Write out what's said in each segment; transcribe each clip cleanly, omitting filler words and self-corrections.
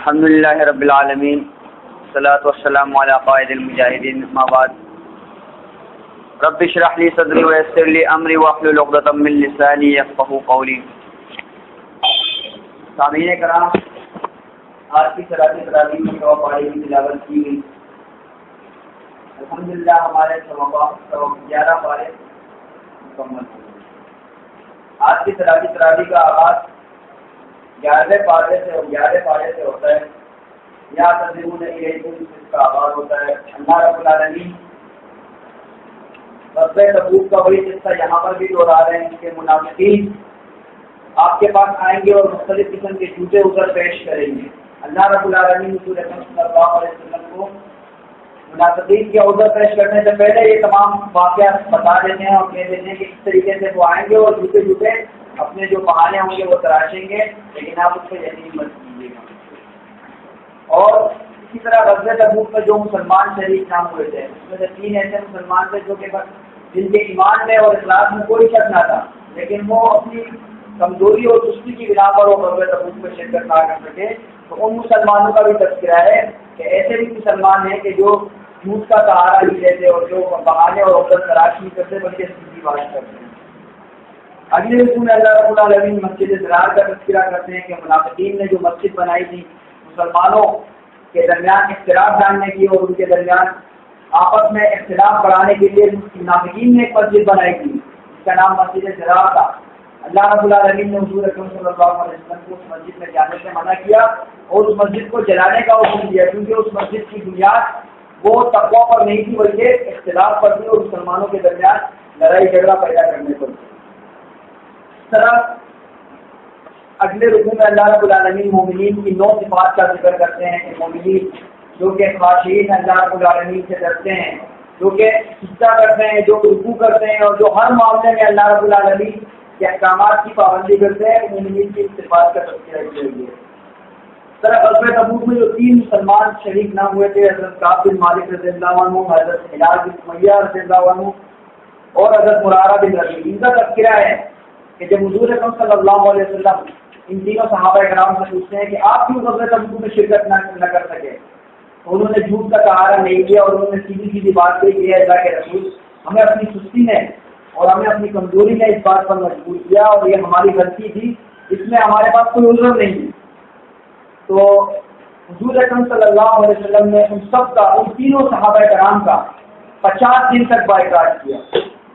الحمد للہ رب العالمین والصلاة والسلام علی قائد المجاہدین اما بعد رب اشرح لی صدری ویسر لی امری واحلل عقدۃ من لسانی یفقہوا قولی. سامعین کرام، آج کی صلاۃ تراویح کی پاڑی کی تلاوت کی گئی. الحمدللہ ہمارے 11 پارے مکمل ہوئے. آج کی صلاۃ تراویح کا آغاز 11 پارے سے ہوتا ہے. یا تذرون الیکم، اس کا آغاز ہوتا ہے. اللہ رب العالمین غزوہ تبوک کا وہی قصہ یہاں پر بھی دوہرا رہے ہیں کہ منافقین آپ کے پاس آئیں گے اور مختلف قسم کے جھوٹے عذر پیش کریں گے. اللہ رب العالمین رسول اکرم صلی اللہ علیہ وسلم کو منافقین کے عذر پیش کرنے سے پہلے یہ تمام واقعات بتا دیتے ہیں اور کہہ دیتے ہیں کہ اس طریقے سے وہ آئیں گے اور جھوٹے اپنے جو بہانے ہوں گے وہ تراشیں گے، لیکن آپ اس پہ یقین مت کیجیے گا. اور اسی طرح غزوہ تبوک میں جو مسلمان شریک نہ ہوئے تھے، اس میں سے 3 ایسے مسلمان تھے جو کہ بس جن کے ایمان میں اور اخلاص میں کوئی شک نہ تھا، لیکن وہ اپنی کمزوری اور سستی کی بنا پر وہ غزوہ تبوک میں شرکت نہ کر سکے. تو ان مسلمانوں کا بھی تذکرہ ہے کہ ایسے بھی مسلمان ہیں کہ جو جھوٹ کا سہارا نہیں لیتے اور جو بہانے اور عذر تلاش نہیں کرتے بلکہ سیدھی بات کرتے ہیں. اگلے رکوع میں اللہ رب العالمین مسجد ضرار کا تذکرہ کرتے ہیں کہ منافقین نے جو مسجد بنائی تھی مسلمانوں کے درمیان اختلاف ڈالنے کی اور ان کے درمیان آپس میں اختلاف بڑھانے کے لیے منافقین نے ایک مسجد بنائی تھی جس کا نام مسجد ضرار تھا. اللہ رب العالمین نے حضور اکرم صلی اللہ علیہ وسلم کو اس مسجد میں جانے سے منع کیا اور اس مسجد کو جلانے کا حکم دیا، کیونکہ اس مسجد کی بنیاد وہ تقویٰ پر نہیں تھی بلکہ اختلاف پر تھی اور مسلمانوں کے درمیان لڑائی جھگڑا پیدا کرنے پر تھی. اس طرح اگلے رکوع میں اللہ رب العالمین مومنین کی 9 صفات کا ذکر کرتے ہیں کہ مومنین جو کہ خاشعین اللہ رب العالمین سے ڈرتے ہیں، جو کہ سجدہ کرتے ہیں، جو رکوع کرتے ہیں اور جو ہر معاملے میں اللہ رب العالمین کے احکامات کی پابندی کرتے ہیں، مومنین کی صفات کا تذکرہ کیا گیا. اس طرح غزوہ تبوک میں جو 3 مسلمان شریک نہ ہوئے تھے، حضرت کعب بن مالک رضی اللہ عنہ، حضرت ہلال بن امیہ رضی اللہ عنہ اور حضرت مرارہ بن ربیع، ان کا تذکرہ ہے کہ جب حضور اکرم صلی اللہ علیہ وسلم ان تینوں صحابہ کرام سے پوچھتے ہیں کہ آپ کیوں غزوہ تبوک میں شرکت نہ کر سکے، تو انہوں نے جھوٹ کا سہارا نہیں لیا اور انہوں نے سیدھی بات کہی کہ اللہ کے رسول ہمیں اپنی سستی میں اور ہمیں اپنی کمزوری میں اس بات پر مجبور کیا اور یہ ہماری غلطی تھی، اس میں ہمارے پاس کوئی عذر نہیں ہے. تو حضور اکرم صلی اللہ علیہ وسلم نے ان سب کا، ان تینوں صحابہ کرام کا 50 دن تک بائیکاٹ کیا.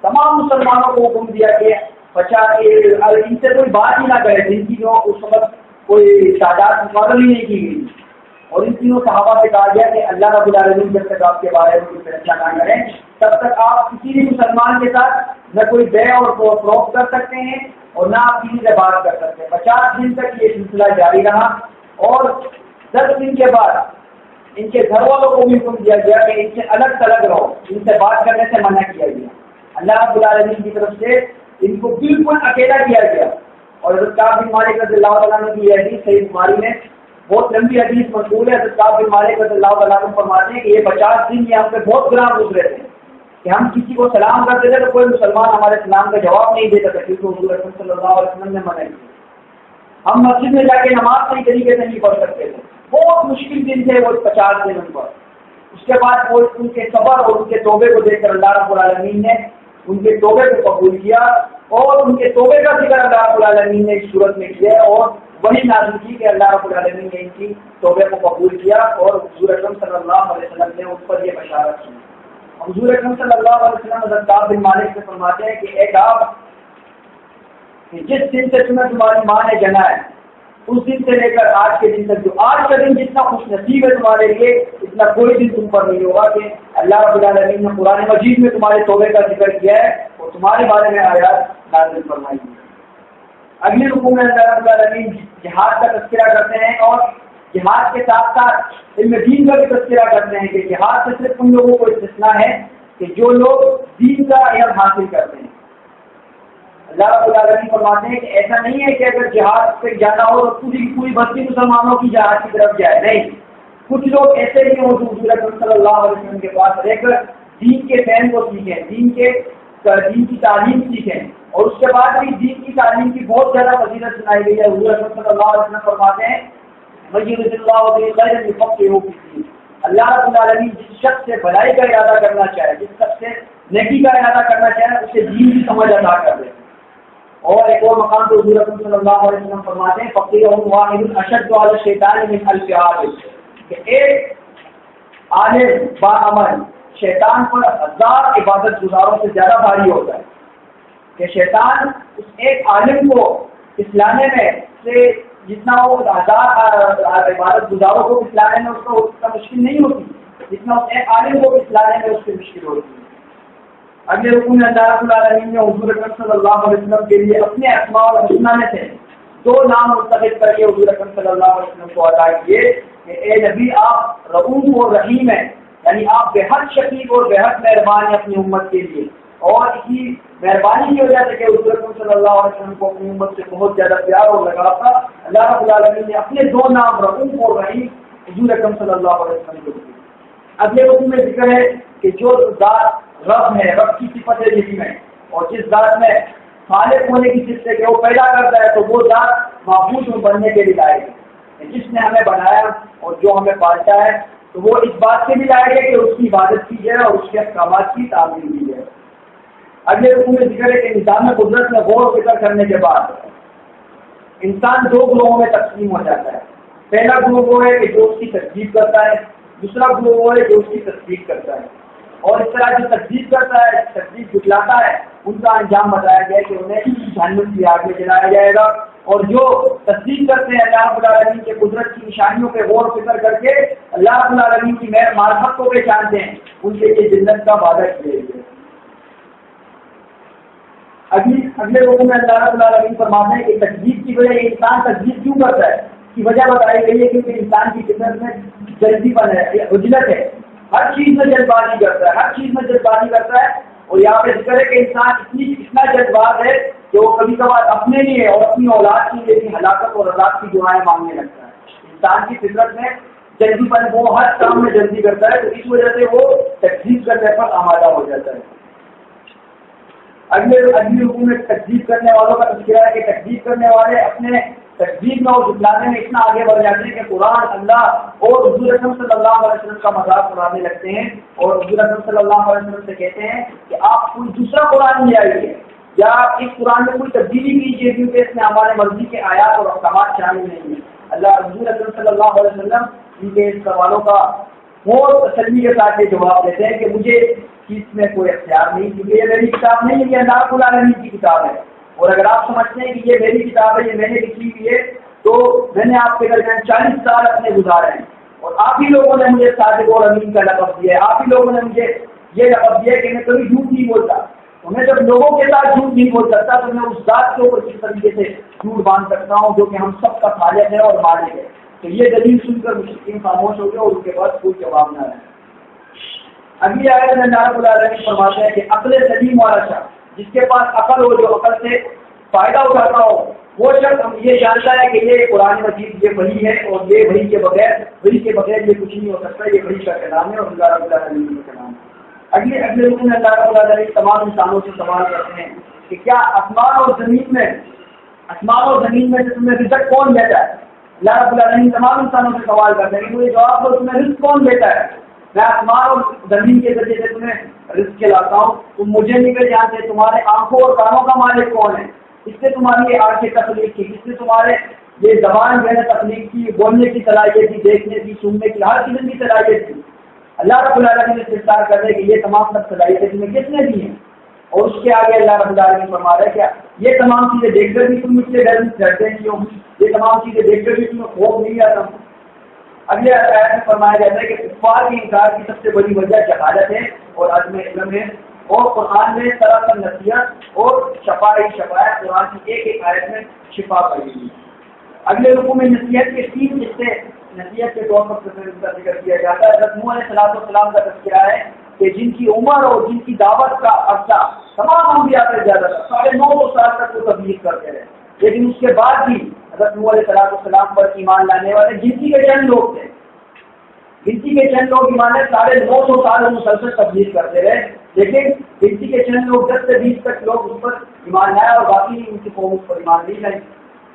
تمام مسلمانوں کو حکم دیا کہ 50 ان سے کوئی بات ہی نہ کرے جن کی جو اس وقت کوئی تعداد مقرر ہی نہیں کی گئی. اور ان تینوں صحابہ سے کہا گیا کہ اللہ رب العالمین جب تک آپ کے بارے میں کوئی فیصلہ نہ کریں تب تک آپ کسی بھی مسلمان کے ساتھ نہ کوئی بے اور فروخت کر سکتے ہیں اور نہ آپ کسی سے بات کر سکتے ہیں. 50 دن تک یہ سلسلہ جاری رہا اور 10 دن کے بعد ان کے گھر والوں کو بھی حکم دیا گیا کہ ان سے الگ تھلگ رہو، ان سے بات کرنے سے منع کیا گیا. اللہ رب العالمین کی طرف سے ان کو بالکل اکیلا کیا گیا. اور حضرت کعب بن مالک رضی اللہ عنہ کی یہ حدیث صحیح بخاری میں بہت لمبی حدیث مشہور ہے. حضرت کعب بن مالک رضی اللہ عنہ فرماتے ہیں کہ یہ 50 دن یہ ہم پہ بہت گراں گزرے تھے کہ ہم کسی کو سلام کرتے تھے تو کوئی مسلمان ہمارے سلام کا جواب نہیں دیتا تھا کیونکہ حضور اکرم صلی اللہ علیہ وسلم نے منع کیا. ہم مسجد میں جا کے نماز صحیح طریقے سے نہیں پڑھ سکتے تھے. بہت مشکل دن تھے وہ 50 دن ان پر. اس کے بعد وہ ان کے صبر اور ان کے توبے کو دیکھ کر اللہ رب العالمین نے ان کے توبے کو قبول کیا اور ان کے توبے کا ذکر اللہ رب العالمین نے اس صورت میں کیا اور وہی نازل کی کہ اللہ رب العالمین نے ان کی توبے کو قبول کیا اور حضور اکرم صلی اللہ علیہ وسلم نے اس پر یہ بشارت کی. حضور اکرم صلی اللہ علیہ وسلم حضرت کعب بن مالک سے فرماتے ہیں کہ اے کعب، جس دن سے تمہیں تمہاری ماں نے جنا ہے اس دن سے لے کر آج کے دن تک جو آج کا دن جتنا خوش نصیب ہے تمہارے لیے اتنا کوئی دن تم پر نہیں ہوگا کہ اللہ رب العالمین نے قرآن مجید میں تمہارے توبے کا ذکر کیا ہے اور تمہارے بارے میں آیات نازل فرمائی ہے. اگلے رکوع میں اللہ رب العالمین جہاد کا تذکرہ کرتے ہیں اور جہاد کے ساتھ ساتھ علم دین کا بھی تذکرہ کرتے ہیں کہ جہاد سے صرف ان لوگوں کو استثناء ہے کہ جو لوگ دین کا علم حاصل کرتے ہیں. اللہ رب العالمین فرماتے ہیں کہ ایسا نہیں ہے کہ اگر جہاد پہ جانا ہو تو پوری بستی مسلمانوں کی جہاد کی طرف جائے. نہیں، کچھ لوگ ایسے بھی ہوں جو حضور اکرم صلی اللہ علیہ وسلم کے پاس رہ کر دین کے فہم کو سیکھیں، دین کی تعلیم سیکھیں اور اس کے بعد بھی دین کی تعلیم کی بہت زیادہ فضیلت سنائی گئی ہے. حضور اکرم صلی اللہ علیہ وسلم فرماتے ہیں من يرد الله به خيرا يفقهه في الدين. اللہ رب العالمین جس شخص سے بھلائی کا ارادہ کرنا چاہے، جس شخص سے نیکی کا ارادہ کرنا چاہے، اسے دین کی سمجھ عطا کر دے. اور ایک اور مقام پہ حضور اکرم صلی اللہ علیہ وسلم فرماتے ہیں فقیہ واحد اشد علی الشیطان من الف عابد، کہ ایک عالم باعمل شیطان پر 1000 عبادت گزاروں سے زیادہ بھاری ہوتا ہے. کہ شیطان اس ایک عالم کو اسلانے میں سے جتنا وہ 1000 عبادت گزاروں کو اسلانے میں اس کا مشکل نہیں ہوتی، جتنا اس ایک عالم کو اسلانے میں اس کی مشکل ہوتی ہے. اگلے رکوع میں اللہ رب العالمین نے حضور اکرم صلی اللہ علیہ وسلم کے لیے اپنے اسماء الحسنی میں سے 2 نام منتخب کر کے حضور اکرم صلی اللہ علیہ وسلم کو عطا کیے کہ اے نبی آپ رؤوف اور رحیم ہیں، یعنی آپ بے حد شفیق اور بے حد مہربان ہیں اپنی امت کے لیے. اور اسی مہربانی کی وجہ سے کہ حضور اکرم صلی اللہ علیہ وسلم کو اپنی امت سے بہت زیادہ پیار اور لگاؤ تھا، اللہ رب العالمین نے اپنے 2 نام رؤوف اور رحیم حضور اکرم صلی اللہ علیہ وسلم کو دیے. اگلے رکوع میں ذکر ہے کہ جو ذات رب ہے، رب کی صفت ہے جس میں، اور جس ذات میں خالق ہونے کی صفت ہے کہ وہ پیدا کرتا ہے، تو وہ ذات معبود بننے کے لیے لائق ہے. جس نے ہمیں بنایا اور جو ہمیں پالتا ہے تو وہ اس بات کے بھی لائق ہے کہ اس کی عبادت کی جائے اور اس کے احکامات کی تعمیل کی جائے. اگلے رکوع میں ذکر ہے کہ نظام قدرت میں غور و فکر کرنے کے بعد انسان 2 گروہوں میں تقسیم ہو جاتا ہے. پہلا گروہ وہ ہے کہ جو اس کی تکذیب کرتا ہے، دوسرا گروہ وہ ہے جو اس کی تصدیق کرتا ہے. اور اس طرح جو تکذیب کرتا ہے، تکذیب جھٹلاتا ہے، ان کا انجام بتایا گیا کہ انہیں جہنم کی آگ میں جلایا جائے گا. اور جو تصدیق کرتے ہیں اللہ رب العالمین کے قدرت کی نشانیوں پہ غور و فکر کر کے اللہ رب العالمین کی معرفت کو پہچانتے ہیں، ان کے لیے جنت کا وعدہ کیا گیا. اگلے رکوع میں اللہ رب العالمین فرماتے ہیں کہ تکذیب کی وجہ انسان تکذیب کیوں کرتا ہے، کی وجہ بتائی گئی ہے کیونکہ انسان کی فطرت میں جلدی پن ہے، عجلت ہے، ہر چیز میں جلد بازی کرتا ہے، ہر چیز میں جلد بازی کرتا ہے. اور یہاں پہ ذکر ہے کہ انسان اتنا جلد باز ہے کہ وہ کبھی کبھار اپنے لیے اور اپنی اولاد کے لیے بھی ہلاکت اور عذاب کی دعائیں مانگنے لگتا ہے. انسان کی فطرت میں جلدی پن، وہ ہر کام میں جلدی کرتا ہے، تو اس وجہ سے وہ تکذیب کرنے پر آمادہ ہو جاتا ہے. اگلی رکوع میں تکذیب کرنے والوں کا تذکرہ ہے کہ تکذیب کرنے والے اپنے تکذیب میں اور جھٹلانے میں اتنا آگے بڑھ جاتے ہیں کہ قرآن، اللہ اور حضور اکرم صلی اللہ علیہ وسلم کا مذاق اڑانے لگتے ہیں اور حضور اکرم صلی اللہ علیہ وسلم سے کہتے ہیں کہ آپ کوئی دوسرا قرآن لے آئیے یا اس قرآن میں کوئی تبدیلی کیجیے کیونکہ اس میں ہمارے مرضی کے آیات اور احکامات شامل نہیں ہیں. اللہ حضور اکرم صلی اللہ علیہ وسلم ان کے اس سوالوں کا بہت تسلی کے ساتھ یہ جواب دیتے ہیں کہ مجھے اس میں کوئی اختیار نہیں، کیونکہ یہ میری کتاب نہیں ہے، یہ اللہ رب العالمین کی کتاب ہے. اور اگر آپ سمجھتے ہیں کہ یہ میری کتاب ہے، یہ میں نے لکھی ہوئی ہے، تو میں نے آپ کے درمیان 40 سال اپنے گزارے ہیں اور آپ ہی لوگوں نے مجھے صادق اور امین کا لقب دیا ہے، آپ ہی لوگوں نے مجھے یہ لقب دیا ہے کہ میں کبھی جھوٹ نہیں بولتا. تو میں جب لوگوں کے ساتھ جھوٹ نہیں بول سکتا تو میں اس ذات کے اوپر کس طریقے سے جھوٹ باندھ سکتا ہوں جو کہ ہم سب کا خالق ہے اور مالک ہے. تو یہ دلیل سن کر مشرکین خاموش ہو گئے اور ان کے پاس کوئی جواب نہ رہا. اگلی آیت میں اللہ رب العالمین فرماتے ہیں کہ عقل سلیم والا شخص، جس کے پاس عقل ہو، جو عقل سے فائدہ اٹھاتا ہو، وہ شخص یہ جانتا ہے کہ یہ قرآن مجید یہ وحی ہے اور یہ وحی کے بغیر یہ کچھ نہیں ہو سکتا، یہ وحی کا کلام ہے اور اللہ رب العالمین کا کلام ہے. اگلے رکن میں اللہ رب العالمین تمام انسانوں سے سوال کرتے ہیں کہ کیا آسمان اور زمین میں سے تمہیں رزق کون دیتا ہے. اللہ رب العالمین تمام انسانوں سے سوال کرتے ہیں کہ مجھے جواب دو، تمہیں رزق کون دیتا ہے. میں آسمان اور زمین کے ذریعے سے تمہیں رزق کھلاتا ہوں، تم مجھے نہیں کر جانتے. تمہارے آنکھوں اور کانوں کا مالک کون ہے؟ اس سے تمہاری یہ آنکھیں تخلیق کی، اس سے تمہارے یہ زبان میں نے تخلیق کی، بولنے کی صلاحیت کی، دیکھنے کی، سننے کی، ہر قسم کی صلاحیت کی. اللہ رب العالمین نے استفسار کر رہے کہ یہ تمام سب صلاحیتیں تمہیں کس نے دی ہیں. اور اس کے آگے اللہ رب العالمین فرما رہا ہے کہ یہ تمام چیزیں دیکھ کر بھی تم مجھ سے ڈرتے کیوں، یہ تمام چیزیں دیکھ کر بھی تمہیں خوف نہیں آتا. اگلے آیت میں فرمایا جاتا ہے کہ کفار کے انکار کی سب سے بڑی وجہ جہالت ہے اور عدم علم ہے. اور قرآن میں سراسر نصیحت اور شفاعت قرآن کی ایک ایک آیت میں شفا پائی گئی. اگلے رکوع میں نصیحت کے 3 حصے نصیحت کے طور پر ذکر کیا جاتا ہے. حضرت نوح علیہ السلام کا تذکرہ ہے کہ جن کی عمر اور جن کی دعوت کا عرصہ تمام انبیاء سے زیادہ تھا، 950 سال تک وہ تبلیغ کرتے رہے. لیکن اس کے بعد بھی حضرت نوح علیہ السلام پر ایمان لانے والے گنتی کے چند لوگ تھے. گنتی کے چند لوگ ایمان لے 950 سال مسلسل تبلیغ کرتے رہے. لیکن گنتی کے چند لوگ 10 سے 20 تک لوگ اس پر ایمان لائے اور باقی ان کی قوم اس پر ایمان نہیں لائی.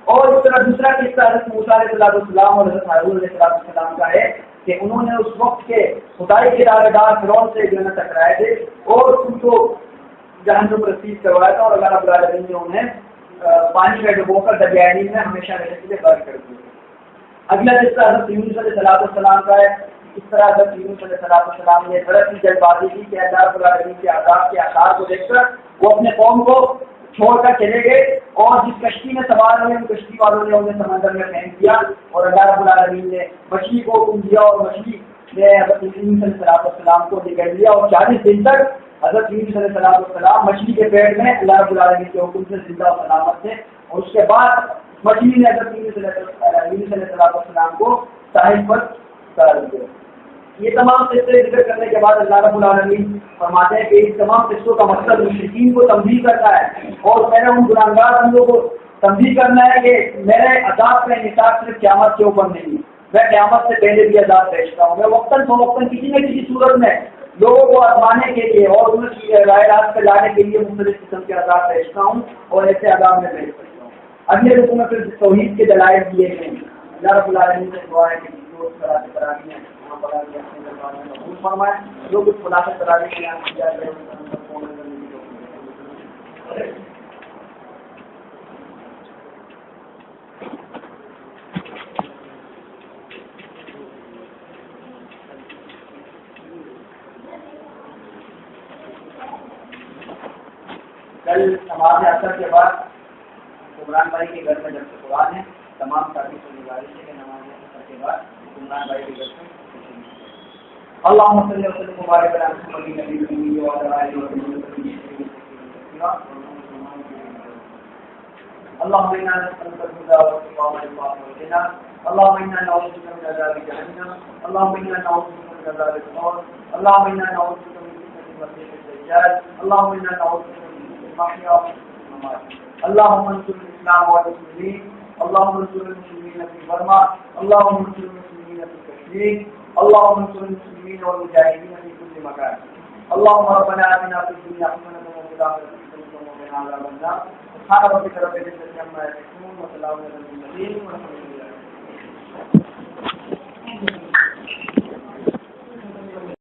اور اس طرح دوسرا قصہ حضرت موسیٰ علیہ السلام اور حضرت ہارون علیہ السلام کا ہے کہ انہوں نے اس وقت کے خدائی کے دعوے دار فرعون سے جو ہے نا ٹکرائے تھے اور ان کو جہنم رسید کروایا تھا، اور اللہ رب العالمین نے انہیں پانی میں ڈبو کر دریائے نیل میں ہمیشہ رہنے کے لیے غرق کر دیا۔ اگلا قصہ حضرت یونس علیہ السلام کا ہے۔ اس طرح حضرت یونس علیہ السلام نے بڑی سی جلد بازی کی کہ اللہ رب العالمین کے عذاب کے آثار کو دیکھ کر وہ اپنے قوم کو چھوڑ کر چلے گئے، اور جس کشتی میں سوار ہوئے ان کشتی والوں نے انہیں سمندر میں پھینک دیا، اور اللہ رب العالمین نے مچھلی کو حکم دیا اور مچھلی نے حضرت یونس علیہ السلام کو نگل لیا، اور 40 دن تک حضرت یونس علیہ السلام مچھلی کے پیٹ میں اللہ رب العالمین کے حکم سے زندہ و سلامت تھے، اور اس کے بعد مچھلی نے حضرت یونس علیہ السلام کو ساحل پر اتار دیا۔ یہ تمام قصے ذکر کرنے کے بعد اللہ رب العالمین فرماتے ہیں کہ اس تمام قصوں کا مقصد مشرکین کو تنبیہ کرنا ہے، اور میرے ان گناہگار بندوں کو تنبیہ کرنا ہے کہ میرے عذاب کا انحصار صرف قیامت کے اوپر نہیں ہے، میں قیامت سے پہلے بھی عذاب بھیجتا ہوں، میں وقتاً فوقتاً کسی نہ کسی صورت میں لوگوں کو آزمانے کے لیے اور ان کی رائے راست پہ لانے کے لیے مختلف قسم کے عذاب بھیجتا ہوں، اور ایسے عذاب میں بھیج سکتا ہوں۔ اگلے رکوع میں پھر توحید کے دلائل دیے گئے ہیں۔ اللہ رب العالمین سے دعا ہے کہ جو تراویح ہیں فرمائے، جو کچھ خلاصہ تراویح بیان کیا ہے کل نماز اثر کے بعد عمران بھائی کے گھر میں جب قرآن ہے، تمام ساتھی کو گزارش ہے کہ نماز اثر کے بعد عمران بھائی کے گھر میں اللهم صل وسلم وبارك على محمد النبي الأمي وعلى آله وصحبه وسلم. اللهم إنا نسألك الهدى والتقى والعفاف والغنى. اللهم إنا نعوذ بك من عذاب جهنم. اللهم إنا نعوذ بك من عذاب القبر. اللهم إنا نعوذ بك من فتنة المسيح الدجال. اللهم إنا نعوذ بك من فتنة المحيا والممات. اللهم انصر الإسلام والمسلمين. اللهم انصر المسلمين في برما. اللهم انصر المسلمين في كشمير. اللهم انصر المسلمين والمجاهدين في كل مكان. اللهم ربنا آتنا في الدنيا حسنة وفي الآخرة حسنة وقنا عذاب النار. سبحان ربك رب العزة عما يصفون وسلام على المرسلين والحمد لله.